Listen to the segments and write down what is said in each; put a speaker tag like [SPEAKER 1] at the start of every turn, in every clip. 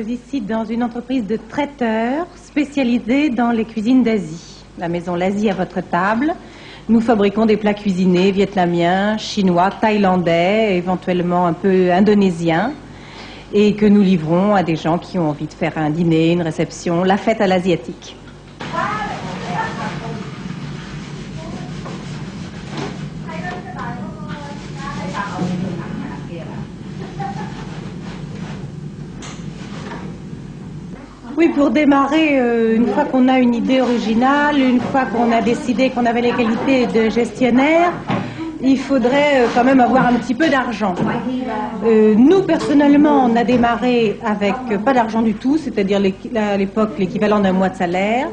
[SPEAKER 1] ici dans une entreprise de traiteurs spécialisée dans les cuisines d'Asie. La maison L'Asie à votre table. Nous fabriquons des plats cuisinés vietnamiens, chinois, thaïlandais, éventuellement un peu indonésiens, et que nous livrons à des gens qui ont envie de faire un dîner, une réception, la fête à l'asiatique. Oui, pour démarrer, une fois qu'on a une idée originale, une fois qu'on a décidé qu'on avait les qualités de gestionnaire, il faudrait quand même avoir un petit peu d'argent. Nous, personnellement, on a démarré avec pas d'argent du tout, c'est-à-dire à l'époque l'équivalent d'un mois de salaire.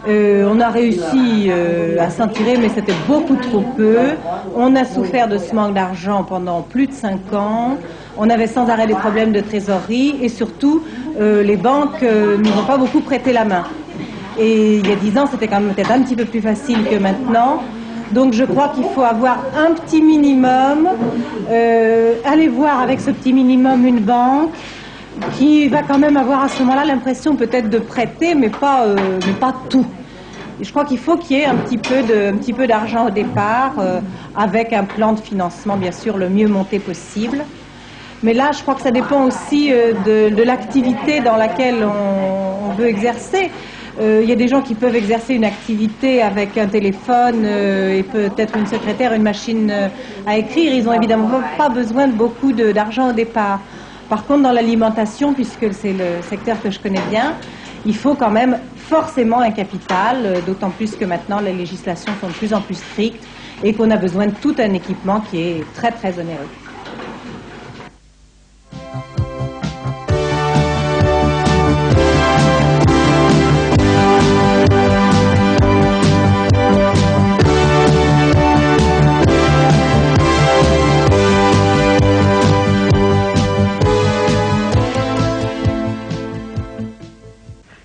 [SPEAKER 1] On a réussi à s'en tirer, mais c'était beaucoup trop peu. On a souffert de ce manque d'argent pendant plus de 5 ans. On avait sans arrêt des problèmes de trésorerie et surtout, les banques nous ont pas beaucoup prêté la main. Et il y a 10 ans, c'était quand même peut-être un petit peu plus facile que maintenant. Donc je crois qu'il faut avoir un petit minimum, aller voir avec ce petit minimum une banque qui va quand même avoir à ce moment-là l'impression peut-être de prêter, mais pas tout. Et je crois qu'il faut qu'il y ait un petit peu d'argent au départ, avec un plan de financement bien sûr le mieux monté possible. Mais là, je crois que ça dépend aussi de l'activité dans laquelle on veut exercer. Il y a des gens qui peuvent exercer une activité avec un téléphone et peut-être une secrétaire, une machine à écrire. Ils n'ont évidemment pas besoin de beaucoup d'argent au départ. Par contre, dans l'alimentation, puisque c'est le secteur que je connais bien, il faut quand même forcément un capital, d'autant plus que maintenant les législations sont de plus en plus strictes et qu'on a besoin de tout un équipement qui est très très onéreux.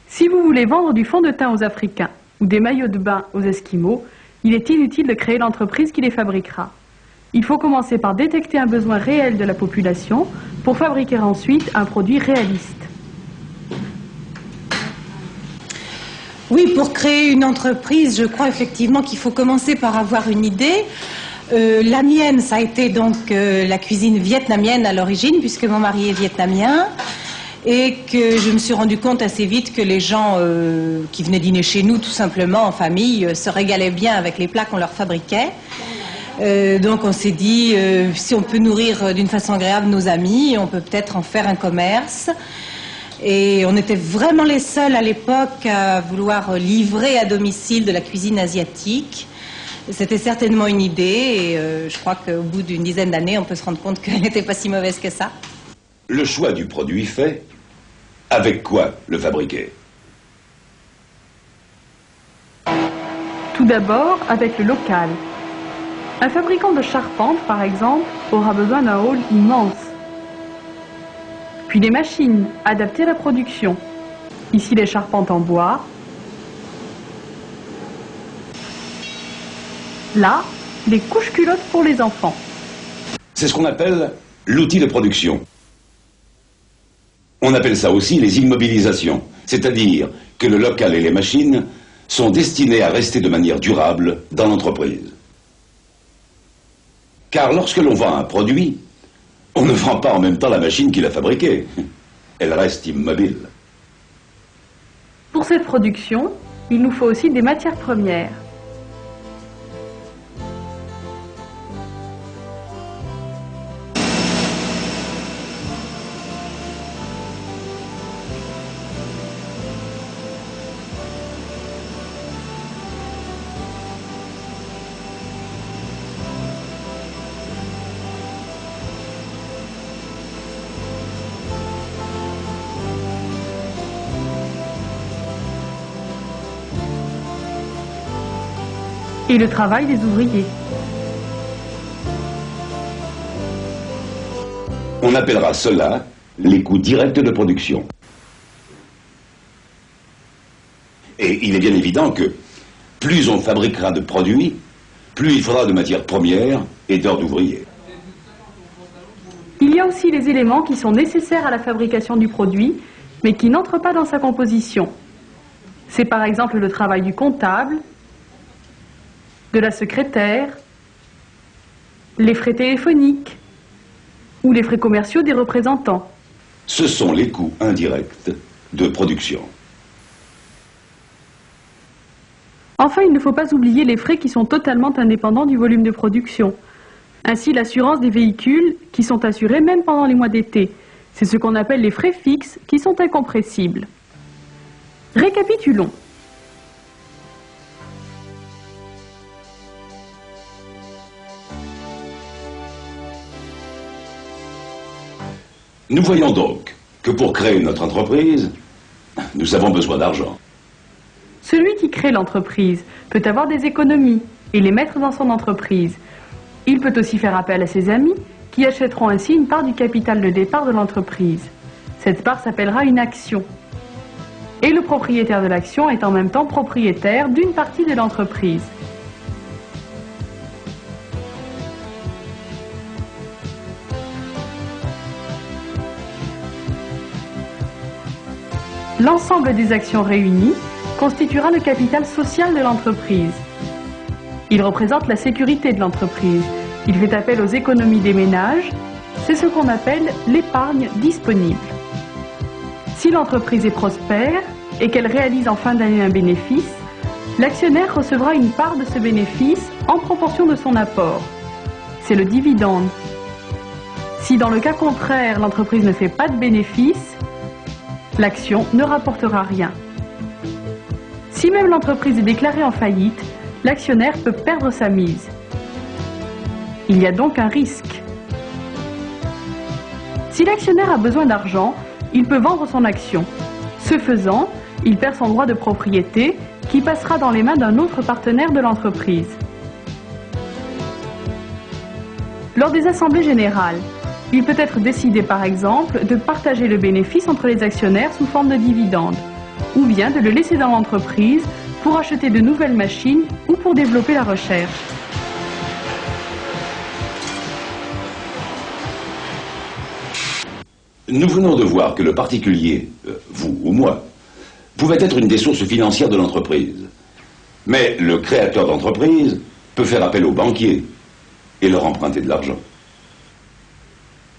[SPEAKER 2] Si vous voulez vendre du fond de teint aux Africains ou des maillots de bain aux Esquimaux, il est inutile de créer l'entreprise qui les fabriquera. Il faut commencer par détecter un besoin réel de la population pour fabriquer ensuite un produit réaliste.
[SPEAKER 1] Oui, pour créer une entreprise, je crois effectivement qu'il faut commencer par avoir une idée. La mienne, ça a été donc la cuisine vietnamienne à l'origine, puisque mon mari est vietnamien. Et que je me suis rendu compte assez vite que les gens qui venaient dîner chez nous, tout simplement, en famille, se régalaient bien avec les plats qu'on leur fabriquait. Donc on s'est dit, si on peut nourrir d'une façon agréable nos amis, on peut peut-être en faire un commerce. Et on était vraiment les seuls à l'époque à vouloir livrer à domicile de la cuisine asiatique. C'était certainement une idée et je crois qu'au bout d'une dizaine d'années, on peut se rendre compte qu'elle n'était pas si mauvaise que ça.
[SPEAKER 3] Le choix du produit fait, avec quoi le fabriquer?
[SPEAKER 2] Tout d'abord avec le local. Un fabricant de charpente, par exemple, aura besoin d'un hall immense. Puis des machines adaptées à la production. Ici les charpentes en bois. Là, les couches culottes pour les enfants.
[SPEAKER 3] C'est ce qu'on appelle l'outil de production. On appelle ça aussi les immobilisations, c'est-à-dire que le local et les machines sont destinés à rester de manière durable dans l'entreprise. Car lorsque l'on vend un produit, on ne vend pas en même temps la machine qui l'a fabriqué. Elle reste immobile.
[SPEAKER 2] Pour cette production, il nous faut aussi des matières premières. Et le travail des ouvriers.
[SPEAKER 3] On appellera cela les coûts directs de production. Et il est bien évident que plus on fabriquera de produits, plus il faudra de matières premières et d'heures d'ouvriers.
[SPEAKER 2] Il y a aussi les éléments qui sont nécessaires à la fabrication du produit mais qui n'entrent pas dans sa composition. C'est par exemple le travail du comptable, de la secrétaire, les frais téléphoniques ou les frais commerciaux des représentants.
[SPEAKER 3] Ce sont les coûts indirects de production.
[SPEAKER 2] Enfin, il ne faut pas oublier les frais qui sont totalement indépendants du volume de production. Ainsi, l'assurance des véhicules qui sont assurés même pendant les mois d'été. C'est ce qu'on appelle les frais fixes qui sont incompressibles. Récapitulons.
[SPEAKER 3] Nous voyons donc que pour créer notre entreprise, nous avons besoin d'argent.
[SPEAKER 2] Celui qui crée l'entreprise peut avoir des économies et les mettre dans son entreprise. Il peut aussi faire appel à ses amis qui achèteront ainsi une part du capital de départ de l'entreprise. Cette part s'appellera une action. Et le propriétaire de l'action est en même temps propriétaire d'une partie de l'entreprise. L'ensemble des actions réunies constituera le capital social de l'entreprise. Il représente la sécurité de l'entreprise. Il fait appel aux économies des ménages. C'est ce qu'on appelle l'épargne disponible. Si l'entreprise est prospère et qu'elle réalise en fin d'année un bénéfice, l'actionnaire recevra une part de ce bénéfice en proportion de son apport. C'est le dividende. Si dans le cas contraire, l'entreprise ne fait pas de bénéfice, l'action ne rapportera rien. Si même l'entreprise est déclarée en faillite, l'actionnaire peut perdre sa mise. Il y a donc un risque. Si l'actionnaire a besoin d'argent, il peut vendre son action. Ce faisant, il perd son droit de propriété qui passera dans les mains d'un autre partenaire de l'entreprise. Lors des assemblées générales, il peut être décidé par exemple de partager le bénéfice entre les actionnaires sous forme de dividendes, ou bien de le laisser dans l'entreprise pour acheter de nouvelles machines ou pour développer la recherche.
[SPEAKER 3] Nous venons de voir que le particulier, vous ou moi, pouvait être une des sources financières de l'entreprise. Mais le créateur d'entreprise peut faire appel aux banquiers et leur emprunter de l'argent.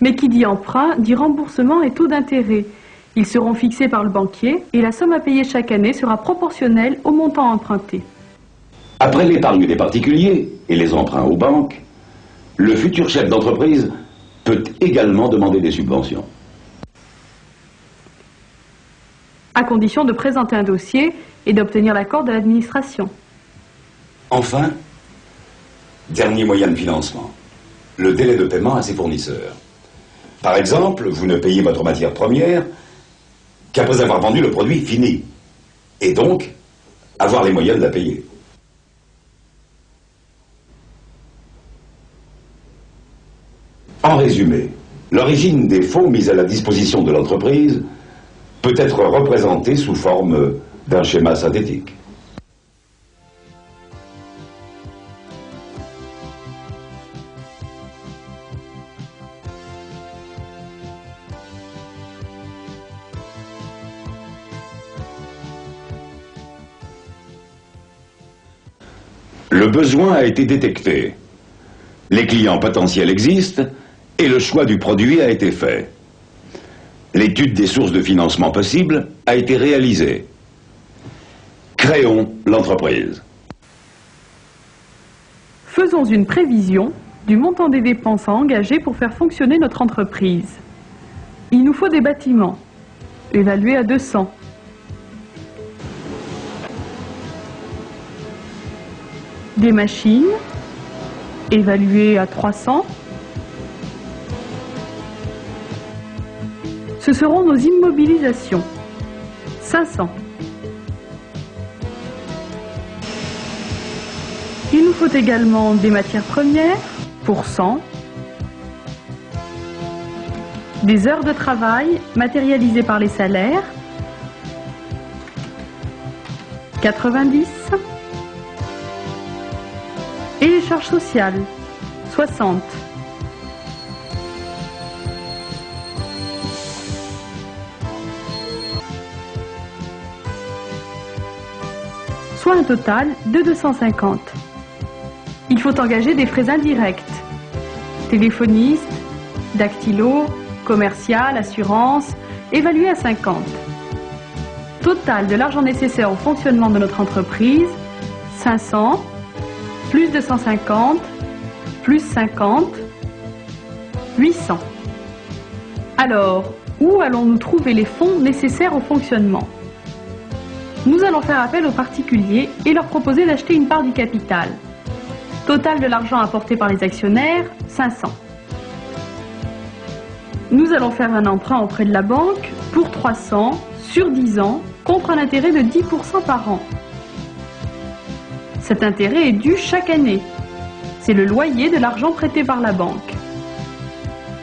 [SPEAKER 2] Mais qui dit emprunt, dit remboursement et taux d'intérêt. Ils seront fixés par le banquier et la somme à payer chaque année sera proportionnelle au montant emprunté.
[SPEAKER 3] Après l'épargne des particuliers et les emprunts aux banques, le futur chef d'entreprise peut également demander des subventions.
[SPEAKER 2] À condition de présenter un dossier et d'obtenir l'accord de l'administration.
[SPEAKER 3] Enfin, dernier moyen de financement, le délai de paiement à ses fournisseurs. Par exemple, vous ne payez votre matière première qu'après avoir vendu le produit fini, et donc avoir les moyens de la payer. En résumé, l'origine des fonds mis à la disposition de l'entreprise peut être représentée sous forme d'un schéma synthétique. Le besoin a été détecté. Les clients potentiels existent et le choix du produit a été fait. L'étude des sources de financement possibles a été réalisée. Créons l'entreprise.
[SPEAKER 2] Faisons une prévision du montant des dépenses à engager pour faire fonctionner notre entreprise. Il nous faut des bâtiments, évalués à 200. Des machines, évaluées à 300. Ce seront nos immobilisations, 500. Il nous faut également des matières premières, pour 100. Des heures de travail matérialisées par les salaires, 90. Et les charges sociales, 60. soit un total de 250. Il faut engager des frais indirects, téléphoniste, dactylo, commercial, assurance, évalué à 50. Total de l'argent nécessaire au fonctionnement de notre entreprise, 500, plus 250, plus 50, 800. Alors, où allons-nous trouver les fonds nécessaires au fonctionnement? Nous allons faire appel aux particuliers et leur proposer d'acheter une part du capital. Total de l'argent apporté par les actionnaires, 500. Nous allons faire un emprunt auprès de la banque pour 300 sur 10 ans contre un intérêt de 10% par an. Cet intérêt est dû chaque année. C'est le loyer de l'argent prêté par la banque.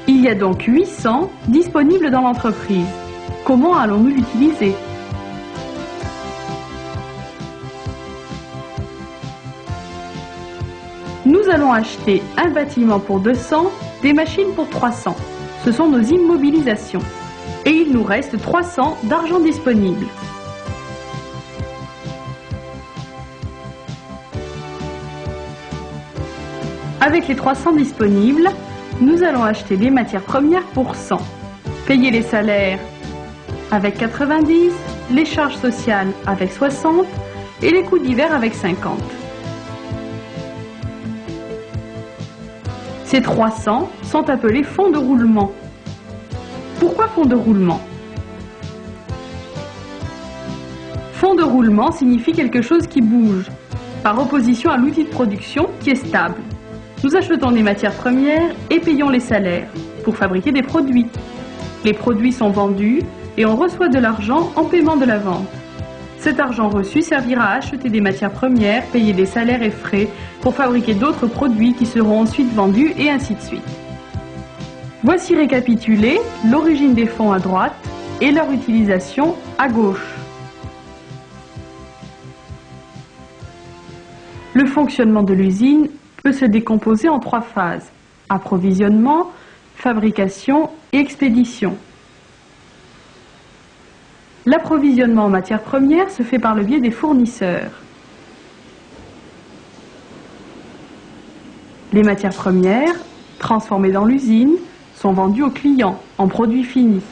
[SPEAKER 2] Il y a donc 800 disponibles dans l'entreprise. Comment allons-nous l'utiliser? Nous allons acheter un bâtiment pour 200, des machines pour 300. Ce sont nos immobilisations. Et il nous reste 300 d'argent disponible. Avec les 300 disponibles, nous allons acheter des matières premières pour 100, payer les salaires avec 90, les charges sociales avec 60 et les coûts divers avec 50. Ces 300 sont appelés fonds de roulement. Pourquoi fonds de roulement? Fonds de roulement signifie quelque chose qui bouge, par opposition à l'outil de production qui est stable. Nous achetons des matières premières et payons les salaires pour fabriquer des produits. Les produits sont vendus et on reçoit de l'argent en paiement de la vente. Cet argent reçu servira à acheter des matières premières, payer des salaires et frais pour fabriquer d'autres produits qui seront ensuite vendus et ainsi de suite. Voici récapitulé l'origine des fonds à droite et leur utilisation à gauche. Le fonctionnement de l'usine peut se décomposer en 3 phases: approvisionnement, fabrication et expédition. L'approvisionnement en matières premières se fait par le biais des fournisseurs. Les matières premières, transformées dans l'usine, sont vendues aux clients en produits finis.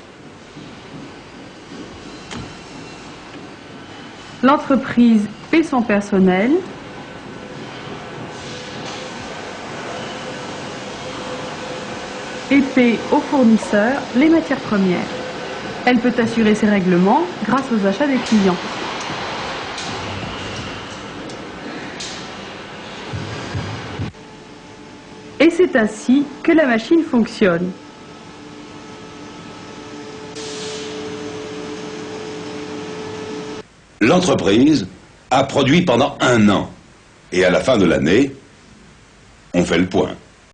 [SPEAKER 2] L'entreprise paie son personnel et paie aux fournisseurs les matières premières. Elle peut assurer ses règlements grâce aux achats des clients. Et c'est ainsi que la machine fonctionne.
[SPEAKER 3] L'entreprise a produit pendant 1 an. Et à la fin de l'année, on fait le point.